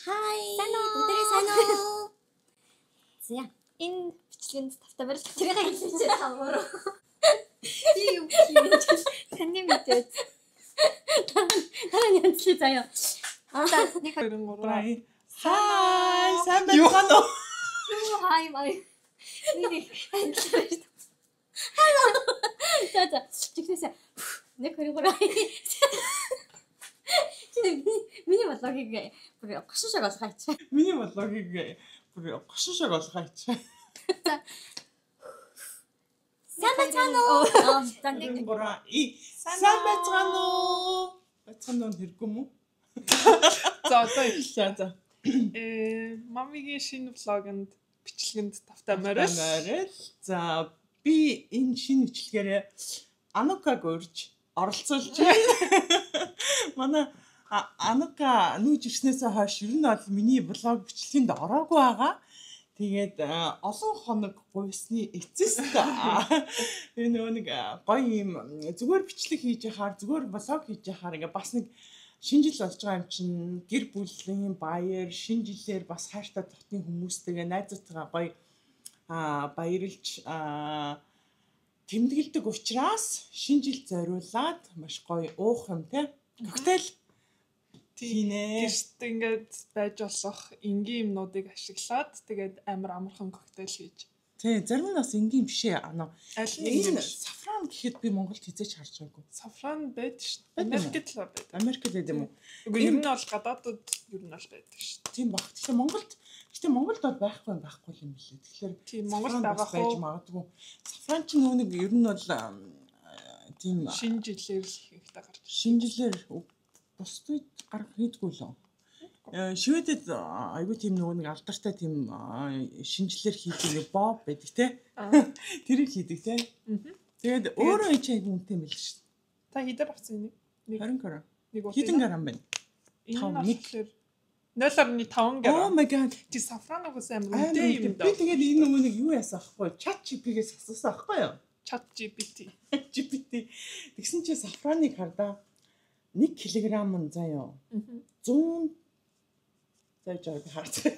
Хай. Өдрөө сайн уу? За энэ бичлэгэнд тавтай барьж тэрийг хэлчихээ хамаар. Би юу хийж Таны мэдээд. Таны янзлаа заяа. за нэг Хай. Сайн байна уу? Хай май. Нэг хэлчихээ. Hello. За чигтээсээ нэг хөргөрөө. Миний бодлогыг бүр гошшог олгооч. Миний бодлогыг бүр гошшог олгооч. Сайн байна уу? Сайн байна уу? Бацхан нь хэрэггүй мүү? За одоо За за. Мамигийн шинэ влогонд бичлэгэнд тавтай морил. За би энэ шинэ бичлэгээрээ Анукаг урьж оролцуулж байна. Манай Анука нүүж ирснээс хойш ер нь бол миний блог бичлэгэнд ороогүй байгаа. Тэгээд олон хоног гуйсны эцэст энэ нэг гоё юм зүгээр бичлэг хийж яхаар зүгээр блог хийж яхаар ингээ бас нэг шинэ жил болж байгаа юм чинь гэр бүлийн баяр шинэ жилээр бас хайртай дотны хүмүүстэйгээ найзуудтайгаа гоё баярлж тэмдэглэдэг учраас шинэ жил зориулаад маш гоё уух юм те. Коктейл Тийм ингээд байж болох энгийн юмнуудыг ашиглаад тэгээд амар амархан коктейл хийж. Тий, зарим нь бас энгийн биш ээ. Аль нь энэ сафран гэхэд би Монголд хизээч харж байгаагүй. Сафран байдаг шүү дээ. Америкт л байдаг. Америкт байдаг юм уу? Үгүй ер нь бол гадаадд ер нь бол байдаг шүү дээ. Тийм баг. Гэхдээ Монголд бол байхгүй юм билээ. Тэгэхээр тийм Монголд байгаа байж магадгүй. Сафран ч нэг ер нь бол тийм шинэ жилээр л ихэнхдээ гарч. Шинэ жилээр бусдад гарах хийдгүй лөө. Шведэд айгүй тийм нэг алдартай тийм шинжилээр хийдэг нэг боб байдаг те. Тэрийг хийдэг те. Тэгээд өөрөө энэ айгүй үнэтэй юм биш шүү. Та хідэр авсан нэг 20 грамм. Нэг Хэдэн грамм байна? Энэ 0.5 грамм. Oh my god. Чи сафраногоос амар үнэтэй юм даа. Би тэгээд энэ нэг юу яасан аахгүй? Chat GPT-гээс асуусан аахгүй юу? Chat GPT. Тэгсэн чи сафраныг хардаа 1 кг заяа. 100 зааж харцгаа.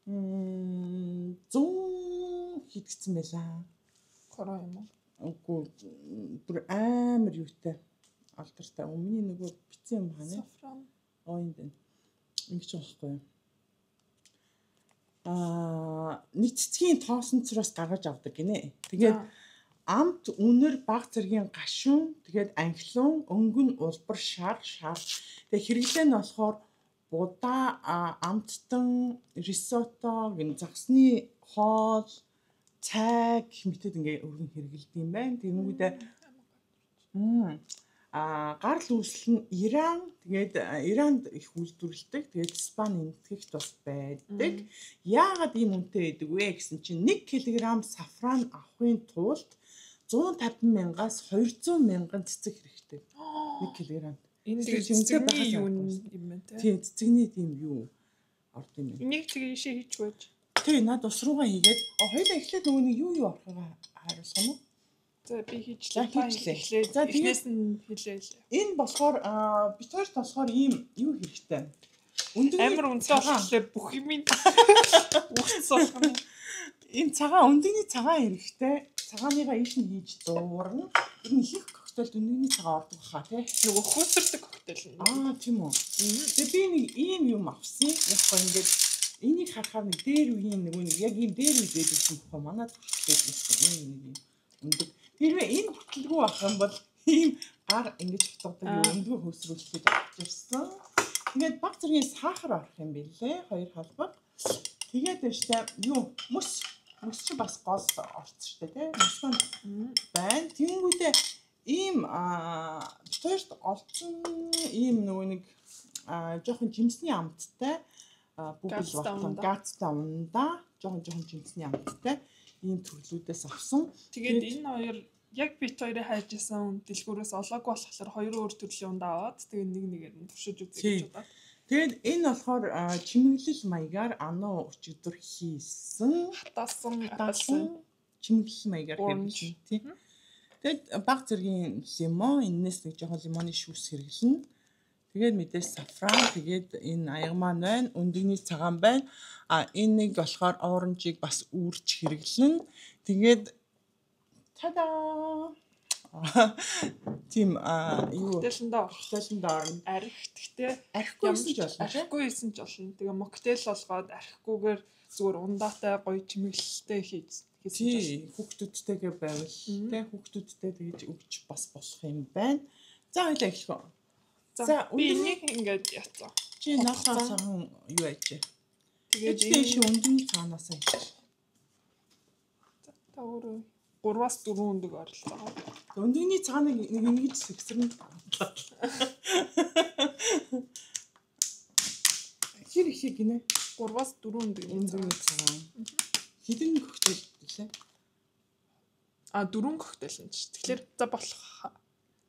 100 хийдгцэн байлаа. Короо юм уу? Үгүй бүр амар юутай алдартай. Өмнө нөгөө бицэн юм хана. Сафран. Энд ингэж байхгүй юу? Нэг цэцгийн тоосонцроос гаргаж авдаг гинэ. Тэгээд амт үнэр баг зэргийн гашуун, тэгээд анхлын, өнгөн улбар шар. Тэгээд хэрэглээ нь болохоор будаа, амттан, рисотто, гин загсны хоол, цай гэх мэтэд ингээ өргөн хэрэглэдэг юм байна. Тэнгүүдээ гарал үүсэл нь Иран, тэгээд Иранд их үйлдвэрлэдэг. Тэгээд Испани энтгэгт бас байдаг. Яагаад ийм үнэтэй байдаг вэ гэсэн чинь 1 кг сафран авахын тулд 150,000-аас 200,000 цэцэг хэрэгтэй. 1 кг. Энэ цэцэгний юу юм бэ те? Тийм, цэцэгний тийм юу орд юм байна. Энийг тэгээ ийшээ хийчихвэж. Тэг над ус руугаа хийгээд хоёулаа эхлээд нөгөө нэг юу орохоо харуулсан уу? За би хийчлээ. За тэгнээс нь хэлээ. Энэ болохоор бит хоёрт болохоор ийм юу хэрэгтэй. Амар үнэтэй болохоор бүх юм үүссэн. Энэ цагаан өндөгний цагаан хэрэгтэй. Цагааныгаа ийш нь хийж дуурна. Ер нь их коктейлд өндөгний цагаан ордог баха тий. Нөгөө хөөсөрдөг коктейл нь. Тийм үү. Тэгээ би нэг ийм юм авсан. Яг гоо ингээд энийг харахаар нэг дээр үеийн нөгөө нэг яг ийм дээр үе байдаг юм баха. Манай төрөлтэй байсан. Энэ нэг юм өндөг. Хэрвээ энэ бүтлгүй ах юм бол ийм гар ингэж хутгадаг өндгөө хөөсрүүлэхэд авч ирсэн. Тэгээд баг зэргийн сахар орох юм билээ. 2 халбаг. Тэгээд дэвштэй юу мөс чи бас гол орц штэ тий. Мөс байна. Тэнгүүдээ ийм битэрт олцсон ийм нөгөө нэг жоохон жимсний амттай бүгд батон гацтай ундаа жоохон жимсний амттай ийм төрлүүдээс авсан. Тэгээд энэ хоёр яг бит хоёрыг хайжсэн дэлгүүрээс олоогүй болохоор 2 өөр төрлийн ундаа аваад тэгээд нэгээр нь туршиж үзье гэж бодоод. Тэгээд энэ болохоор чимэглэл маягаар ануу өчигдөр хийсэн хатаасан чимэглэл маягаар хэрэглэсэн тийм. Тэгээд баг зэргийн лимон энэс нэг жоохон лимоны шүүс хэрэглэнэ. Тэгээд мэдээж сафран, тэгээд энэ аяга маань байна, өндөгний цагаан байна. Энэ нэг болохоор оранжийг бас үрж хэрэглэн. Тэгээд тадаа. Тим юу Коктейлэнд орох. коктейлэнд орно. Архит гэхдээ Архигүйсэн ч болно. архигүй хийсэн ч болно. Тэгээ моктейл болгоод архигүйгээр зүгээр ундаатай гоё чимэглэлтэй хийсэн ч болно. Тий, хүүхдүүдтэйгээ байвал тий хүүхдүүдтэй тэгж өгч бас болох юм байна. За хоёлаа эхлэх үү. За би энийг ингээд яцсан. Чи наасаа цагаан юу ээж. Тэгээд Тэгэж энэ өндний цаанаасаа хийж. та өөрөө 3-аас 4 өндөг оролцоо. Өндөгний цааныг нэг ингэж сэгсэрнэ. Хэр их гинэ? 3-аас 4 өндөг. Өндөгний цаан. Хэдэн коктейл гэлээ? 4 коктейл нь ч. Тэгэхээр за болох.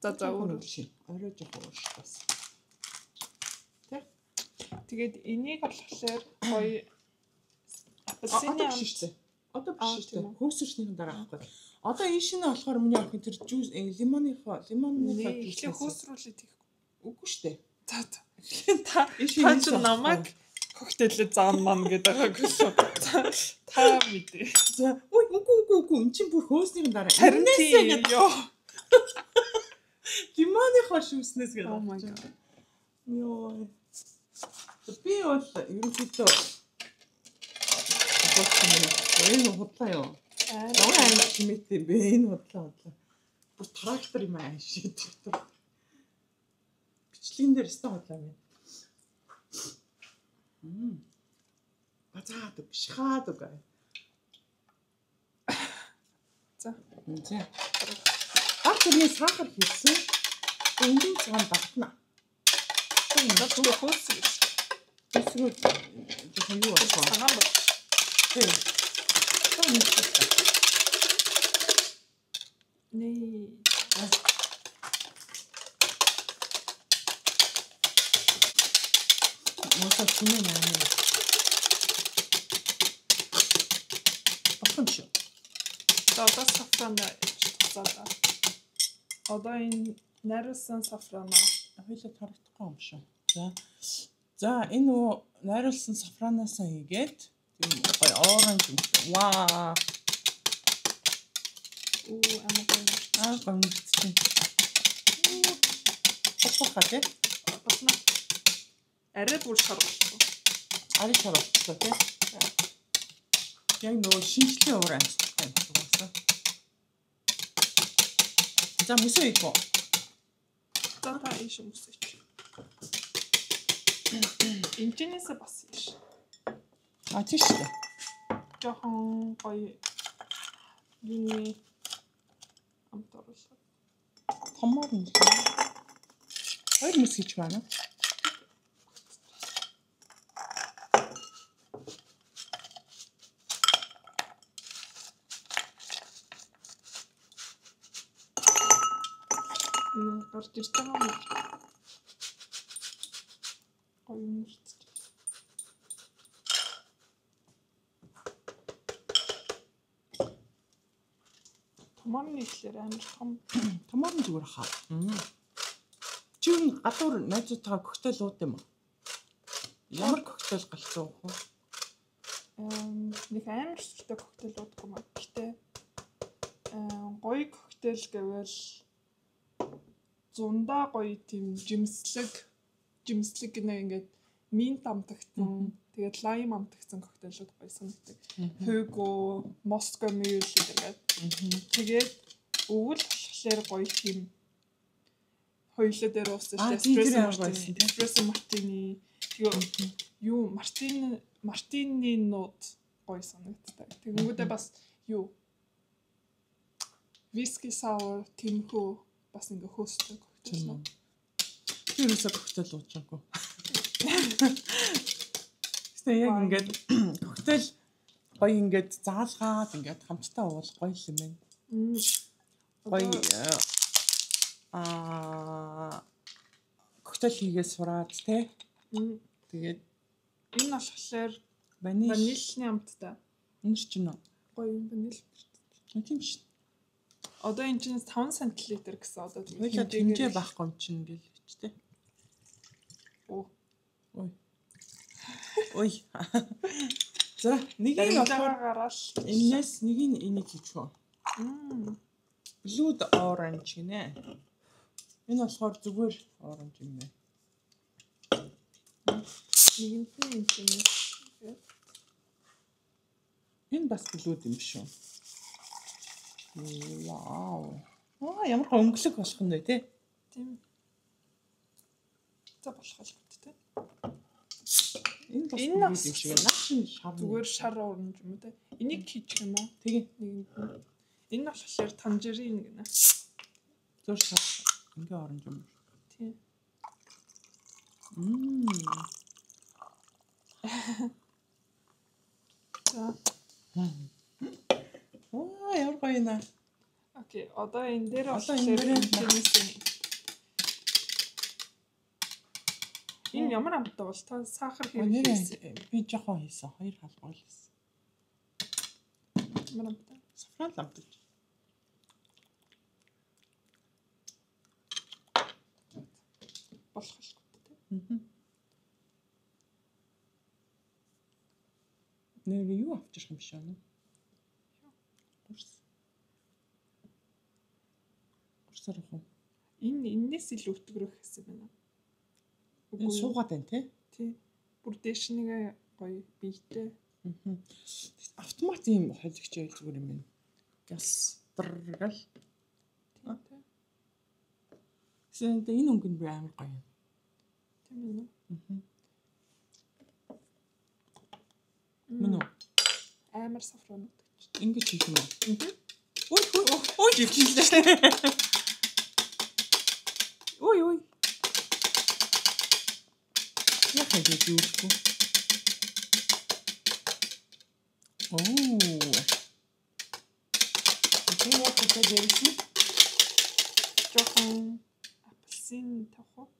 За өөрөө чи. Орой жоох ууш бас. тэгээд энийг болохоор гоё апельсины Одоо биш шүү дээ. Одоо биш шүү дээ. Хөөсөрчнийхэн дараа авахгүй. Одоо энэ шинэ болохоор миний охин тэр жуус лимоныхоо эхлээ хөөсрүүлээд хийх. Үгүй шүү дээ. За та чи намайг коктейлээ заан мам гэдэг байгаа гэсэн. Та мэдээ. За үгүй эн чинь бүр хөөснийхэн дараа. Харин тийм ёо. Лимоныхоо шүүснээс гэдэг. Oh my god. Йоо. Би бол ерөнхийдөө энэ худлаа юу? Аа чимээтэй бэ энэ худлаа. Бүр трактор юм аа шийдэх. Бичлэгэн дээр өстой худлаа юм. Бацаад биш хаад үг. За. Ахны сахар хийсэн. Эндийн цаан багтана. Энэ ч хөөсрөл. Эсвэл жоохон юу болох вэ? Цагаан бол. Тийм. Nee. Моосоо чиний наа. Ахын шүү. За одоо сафрана цаадаа. Одоо энэ найруулсан сафрана Хоёлоо тарагдахгүй юм шүү. За энэ нөө найруулсан сафранаасаа хийгээд тийм гоё оранж ваа. амгаа гомдчихсэн. Босохоо тий. батна. Арай бүр шаргалсан. Ари шаргалсан тий. Яг нөө шинжлэлийн уур амьсгалтай юм байна. За мөсөө ийгөө. За та ийш өмсөж. Инженеэсээ бас ийш. Тийш үү. Жохон гоё юуны амтарлаа. Томор нь. Хоёр мөс хийж байна. Гарч ирж байгаа юм. Гоё юм шүү дээ. Томорны ихлээр амар Томор нь зүгээр хаа. Чи юу гадуур найзуудтайгаа коктейл ууд юм уу? Ямар коктейл галзуу уу? Нэг амар сүртэй коктейл ууддаг юм аа. Гэтэ гоё коктейл гэвэл зундаа гоё тийм жимслэг гэнэ ингээд минт амтагцсан. Тэгээд лайм амтагцсан коктейлүүд гоё санагддаг. Hugo, Moscow Mule гэдэг. Тэгээд өвөл болохоор гоё тийм хоёулаа дээр уусан эспрессо мартини. Тэгээ юу мартини нот гоё санагддаг. Тэгэнгүүтээ бас юу виски саур тимхүү бас ингээ хөөстэй коктейл нөө. Тэрөөсөө коктейл уучаагүй. Тэгсэн яг ингээд коктейл гоё ингээд заалгаад ингээд хамтдаа уул гоё юм байна. Гоё коктейл хийгээд сураад те. Тэгээд энэ болохоор ваниль ванильны амттай. энэ чинь Гоё юм ваниль. тийм шүү. Одоо энэ чинь 5 сантилитр гэсэн одоо Хоёлаа тэмцээ байхгүй юм чинь гэл ч те. Ой. За, нэг нь болохоор гараал. энэс нэг нь энийг хийчихв. Блүүд оранж гинэ. Энэ болохоор зүгээр оранж юм байна. Нэгэнт нь юм чинь. Энэ бас блүүд юм шүү. Вау. Ямар өнгөлөг болох нь вэ те? Тийм. За болох л гэдэг. Энэ бас Энэ блүүд юм шиг байна. Наа чинь шар. Зүгээр шар оранж юм уу те? Энийг хийчих юм уу? Тэгээ Нэгэнт нь. Энэ болохоор танжерин гэнэ. зүгээр шар. Ингээ оранж юм. Тийм. За. Ямар гоё нэ. Окей, одоо энэ дээр Одоо энэ дээр энэ ямар амттай бол та сахар нэр хийсэн. би жоохон хийсэн. Хоёр халбал хийсэн. Ямар амттай? Сафран ламтаж. Болох л гэдэг. Нэр юу авчих юм шиг байна. Урсаар уу? Энээс илүү өтгөрөх гэсэн байна. Энэ суугаад байна те? Тий. Бүр дээш нэг гоё биетэй. Автомат юм холигч байл зүгээр юм байна. Газ гал. Сэнд энэ өнгө нь бүр амар гоё юм. Тийм үү? Мөн үү? Амар сафранууд. Ингэж хийх юм уу? Ой жиглээ. Ой. Яхаа гэж юугүй. Окей, яг та дээрсэн. Жохон апельсин тавах.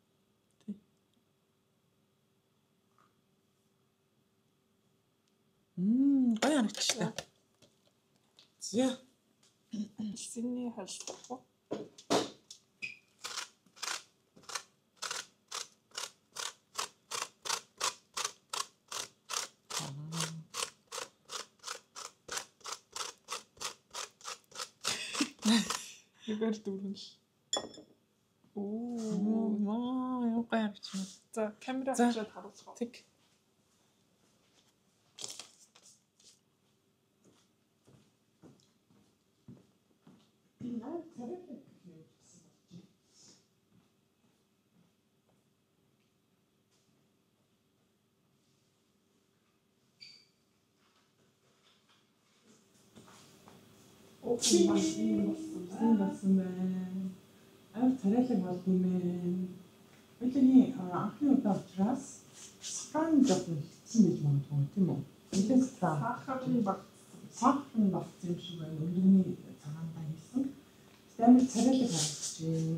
Гоё харагдчихлаа. За. Апельсины хальс тавах. Эвэр дөрвөн. Яа гоё харагдчихна. За, камера хачаад харуулцгаа. Тэг. Окей, болсон байна. Царайлаг болдгоо мэн. Бидний анхны удаа учраас сахар жоохон хэлсэн гэж магадгүй тийм үү? Нэлээд Сахарын баг. сахар багц юм шиг байна. Өндөрний цагаандаа хийсэн. Амар царайлаг харагдаж байна.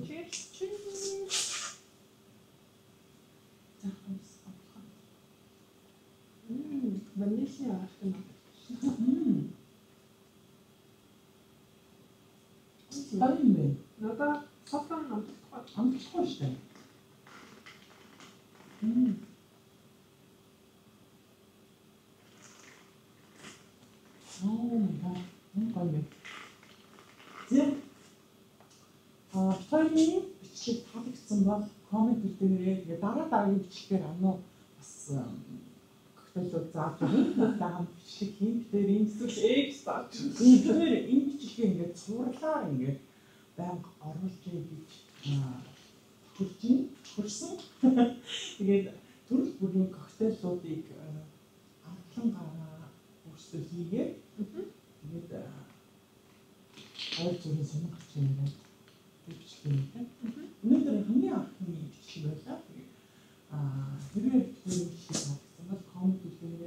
Ваниль арах юм. Тайм. Надад сафран амттай. Амттай шүү дээ. Гой. Зэ. Тойны бичлэг таалагдсан бол коммент хийгээрэй. Тэгээ дараагийн бичлэгээр ануу бас коктейлүүд зааж өгнө. Даам бичлэг хийн. Тэр энэ зүйл экстра. Тэгэхээр энэ бичлэгээ ингээд цуурлаар ингээд байнга оруулж гэж хурсан. Тэгээд төрөл бүрийн коктейлүүдийг амтлан гараа өөрсдөө хийгээд тэгээд хоёр зүрийн сонирхолч юм байна. Бичлэг. Өнөөдөр хамгийн анхны бичлэг байлаа. Тэгээд хэрвээ бичлэг хийсэн бол коммент хийгээрэй.